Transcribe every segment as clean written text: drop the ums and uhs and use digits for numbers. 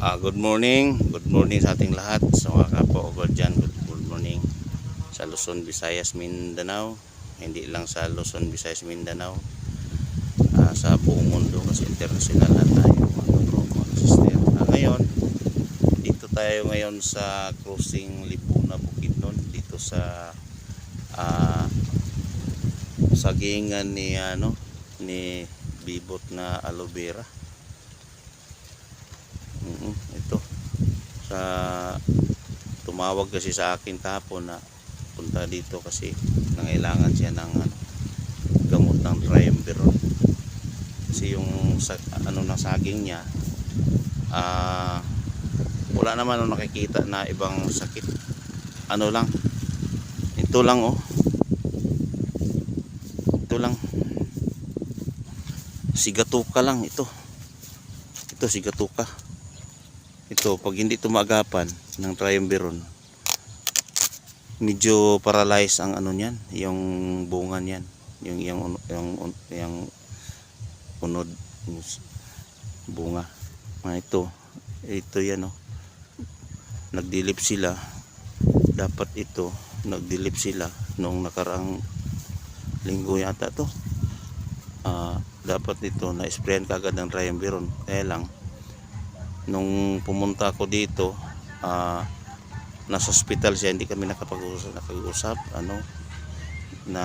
Good morning sa ating lahat, sa mga kapwa dyan. Good morning sa Luzon, Visayas, Mindanao. Hindi lang sa Luzon, Visayas, Mindanao, sa buong mundo, kasi international na tayo mga kapwa, mga sister. Ngayon, dito tayo ngayon sa crossing Libuna, Bukidnon, dito sa sagingan ni Bibot na aloe vera. Ito sa tumawag kasi sa akin kahapon na punta dito kasi nangailangan siya ng gamot ng triumviron, kasi yung ng saging niya wala naman nakikita na ibang sakit. Lang ito lang, ito lang, sigatuka lang ito sigatuka. Ito, pag hindi tumagapan ng triumviron, medyo paralyze ang niyan, yung bunga niyan, yung unod bunga. Ito yan, nagdilip sila. Dapat ito, nagdilip sila noong nakaraang linggo yata to. Dapat ito na-sprayan kagad ng triumviron. Kaya lang, nung pumunta ako dito, nasa hospital siya, hindi kami nakapag-usap, na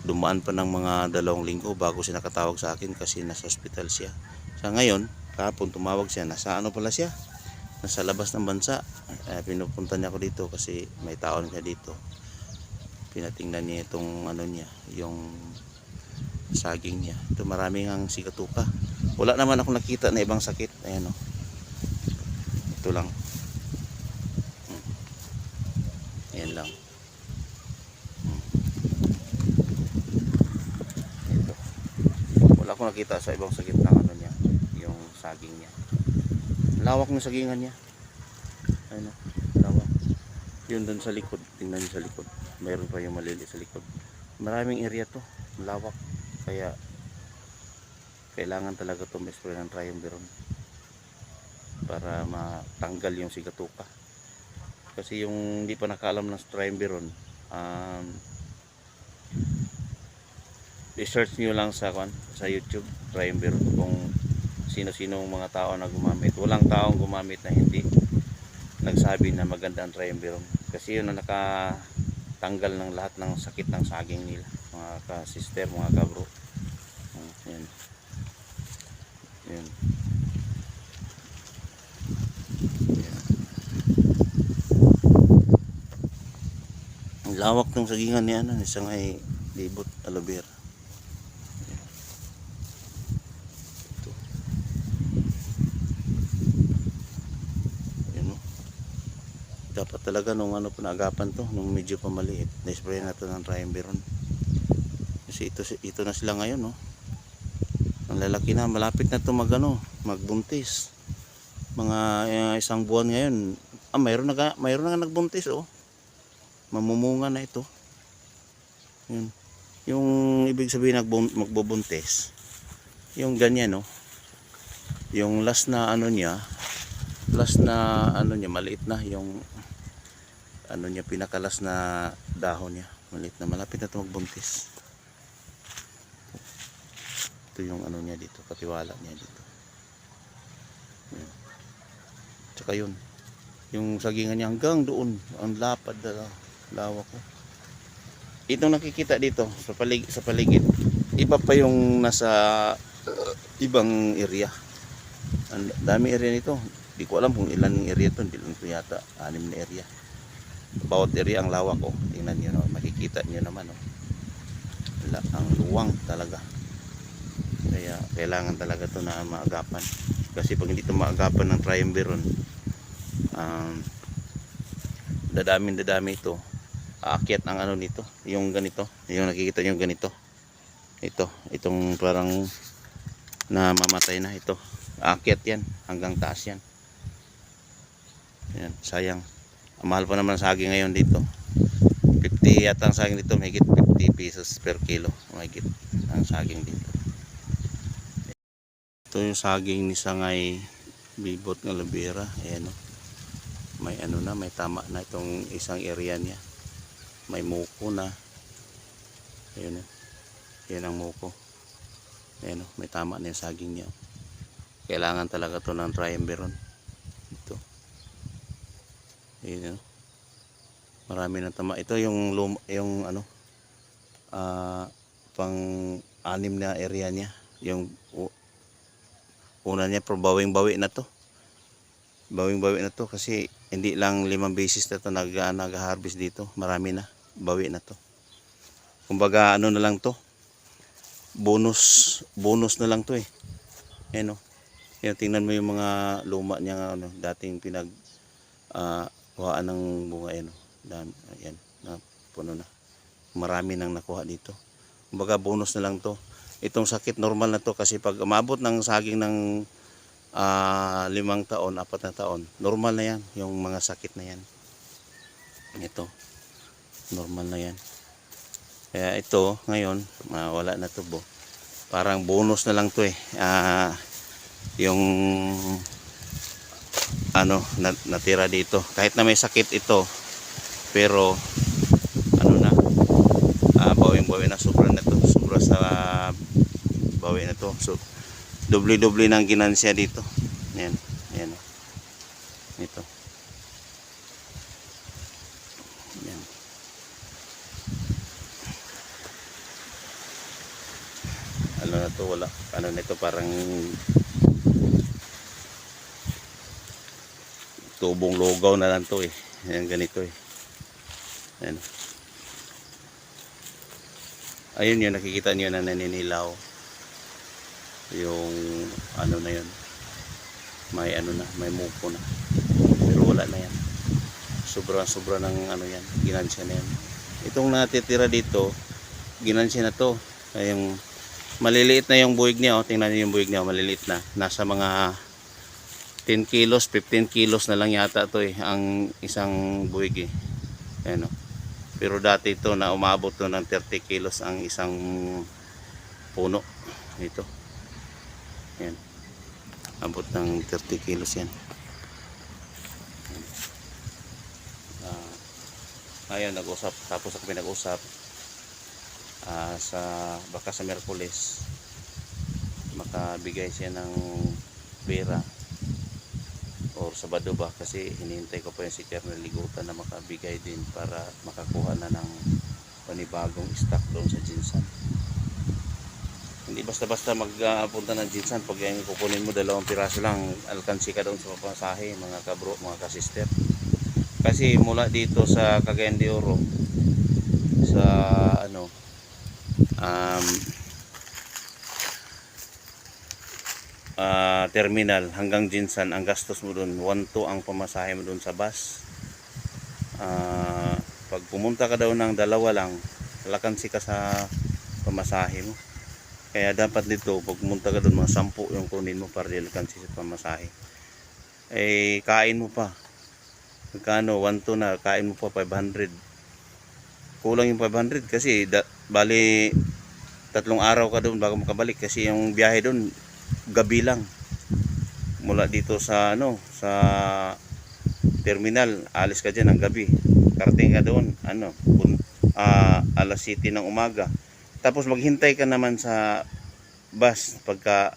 dumaan pa ng mga 2 linggo bago siya nakatawag sa akin kasi nasa hospital siya. Sa ngayon, kahapon tumawag siya, nasa pala siya, nasa labas ng bansa. Pinupunta niya ako dito kasi may taon siya dito. Pinatingnan niya itong niya, yung saging niya. Ito, maraming ang sigatuka. Wala naman ako nakita na ibang sakit. Ayan, ito lang. Ayan lang. Ito. Wala akong nakita sa ibang sakit ng niya, yung saging niya. Lawak ng sagingan niya. Ayan, lawak. Yun dun sa likod. Tingnan niyo sa likod. Mayroon pa yung maliliit sa likod. Maraming area to. Lawak. Kaya kailangan talaga ito ma-spray ng triumviron para matanggal yung sigatuka. Kasi yung hindi pa nakaalam ng triumviron, i-search nyo lang sa YouTube, triumviron, kung sino-sino mga tao na gumamit. Walang taong gumamit na hindi nagsabi na maganda ang triumviron, kasi yun na nakatanggal ng lahat ng sakit ng saging nila, mga ka-sister, mga kabro. Yan. Yan. Yan. Ang lawak ng sagingan niya, isang ay Bibot aloe vera. Ito. Yan, dapat talaga nung panagapan to, nung medyo pamaliit, na-spray natin ng triumviron. Kasi ito na sila ngayon, ang lalaki na, malapit na ito magbuntis. Mga 1 buwan ngayon. Mayroon na nga nagbuntis, mamumunga na ito. Yun. Yung ibig sabihin magbubuntis, yung ganyan, yung last na niya, maliit na yung niya, pinakalas na dahon niya, maliit na, malapit na ito magbuntis. Yung niya dito, katiwala niya dito. Yan. Tsaka yun, yung sagingan niya hanggang doon, ang lapad na lawak ko. Itong nakikita dito sa paligid, iba pa yung nasa ibang area. Ang dami area nito. Hindi ko alam kung ilan area to, hindi lang ito yata 6 na area. Bawat area ang lawak, tingnan niyo, makikita niyo naman, ang luwang talaga. Kaya kailangan talaga ito na maagapan, kasi pag hindi ito maagapan ng triumviron, dadami ito, aakyat ang nito, yung ganito, yung nakikita nyo ganito, itong parang namamatay na ito, aakyat yan hanggang taas yan. Yan, sayang. Ang mahal pa naman saging ngayon dito, 50 yata ang saging dito, mahigit 50 pesos per kilo, mahigit ang saging dito. Ito yung saging ni Sangay Bibot ng Labera. Ayan o. May ano na, may tama na itong isang area niya. May muko na. Ayan o. Yan ang muko. Ayan o, may tama na yung saging niya. Kailangan talaga to ng triumviron. Ito. Ayan o. Marami ng tama. Ito yung ano, pang-anim na area niya. Yung una niya, pero bawing-bawi na to. Bawing-bawi na to kasi hindi lang 5 beses na to nag-harvest dito. Marami na. Bawi na to. Kumbaga ano na lang to. Bonus na lang to eh. Ayan o. Yan, tingnan mo yung mga luma niya ano, dating kuhaan ng bunga. Ayan o. Ayan, na puno na. Marami nang nakuha dito. Kumbaga bonus na lang to. Itong sakit normal na to kasi pag umabot ng saging ng 5 taon, 4 na taon, normal na yan. Yung mga sakit na yan. Ito, normal na yan. Kaya ito, ngayon, wala na to bo. Parang bonus na lang to eh. Yung ano, natira dito. Kahit na may sakit ito, pero ano na, bawing-bawi na, sobra na to. Sobra sa bawi na to. So, doble-doble ng ginansya dito. Ayan, ayan. Ito. Ayan. Ano na to, wala. Ano nito, parang tubong lugaw na lang to eh. Ayan, ganito eh. Ayan. Ayun yun, nakikita nyo na naninilaw. Yung ano na yun. May ano na, may muko na. Pero wala na yan. Sobra ng ano yan, ginansya na yan. Itong natitira dito, ginansya na to. Yung maliliit na yung buhig niya, oh. Tingnan niyo yung buhig niya, maliliit na. Nasa mga 10 kilos, 15 kilos na lang yata to eh, ang isang buhig eh. Ayan o. Pero dati ito na umabot to ng 30 kilos ang isang puno. Ito. Ayan. Abot ng 30 kilos yan. Ngayon nag-usap, tapos kami nag-usap baka sa Miyerkules makabigay siya ng pera or Sabado ba, kasi hinihintay ko pa yung si Colonel Ligutan na makabigay din para makakuha na ng panibagong stock doon sa Jinsan. Hindi basta-basta magpunta ng Jinsan. Pag yung kukunin mo 2 piraso lang, alkansi ka doon sa papasahe, mga kabro, mga kasister. Kasi mula dito sa Cagayan de Oro sa ano terminal hanggang Jinsan, ang gastos mo doon 1-2 ang pamasahe mo doon sa bus. Pag pumunta ka daw ng 2 lang, lakansi ka sa pamasahe mo. Kaya dapat dito pag pumunta ka doon mga 10 yung kunin mo para lakansi sa pamasahe. Eh kain mo pa, magkano, 1-2 na, kain mo pa 500. Kulang yung 500 kasi bali 3 araw ka doon bago makabalik, kasi yung biyahe doon gabi lang. Mula dito sa ano, sa terminal, alis ka diyan ng gabi. Karating ka doon ano, alas 7 ng umaga. Tapos maghintay ka naman sa bus pagka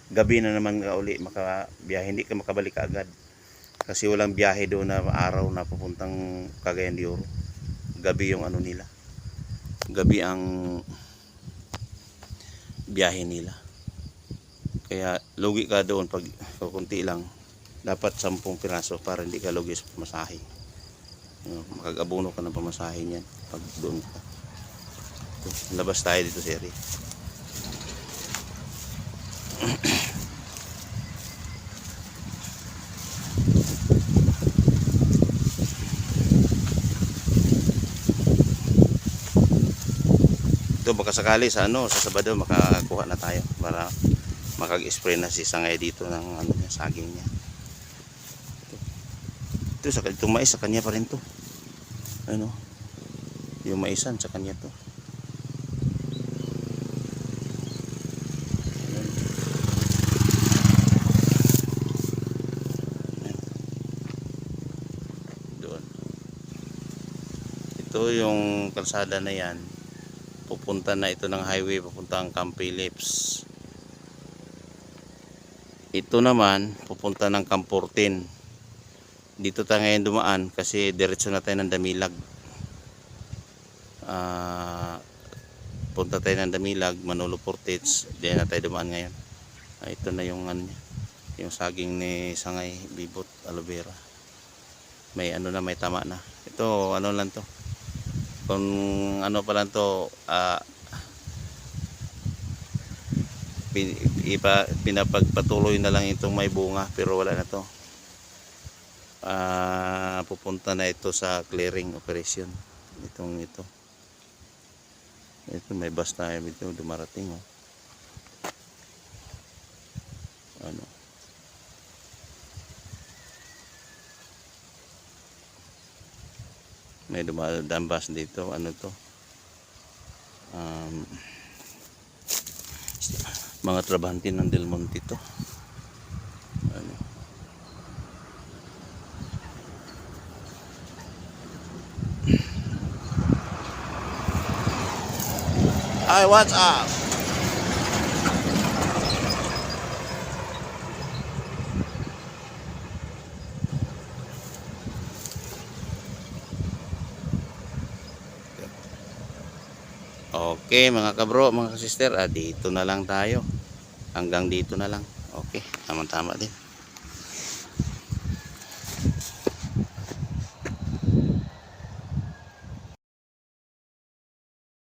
gabi na naman ka uli makabiyahe, hindi ka makabalik agad. Kasi walang biyahe doon na araw na pupuntang Cagayan de Oro. Gabi yung ano nila. Gabi ang biyahe nila. Kaya lugi ka doon pag kunti lang. Dapat 10 piraso para hindi ka lugi sa pamasahe. Makag-abono ka ng pamasahe niyan pag doon ka. Labas tayo dito, seri. Ito baka sakali sa ano, sa Sabado makakuha na tayo para makag-spray na si Sangay dito ng ano niya, saging niya. Ito sa itong mais sa kanya pa rin to. Ano? Yung maisan sa kanya to. ito yung kalsada na yan, pupunta na ito ng highway papuntang Camp Phillips. Ito naman pupunta ng Camp 14. Dito tayo ngayon dumaan kasi diretso na tayo ng Damilag. Punta tayo ng Damilag, Manolo Portage, diyan na tayo dumaan ngayon. Ito na yung ano, yung saging ni Sangay, Bibot, Aloe Vera. May ano na, may tama na. Ito ano lang to. Kung ano pa lang to, pinapagpatuloy na lang itong may bunga, pero wala na to. Pupunta na ito sa clearing operation. Ito may bus na ito dumarating, oh. Ano, may dumadaan bus dito. Ano to, mga trabahante ng Del Monte to. Ano, hi, what's up? Okay mga kabro, mga kasister, dito na lang tayo. Hanggang dito na lang. Okay, tama-tama din.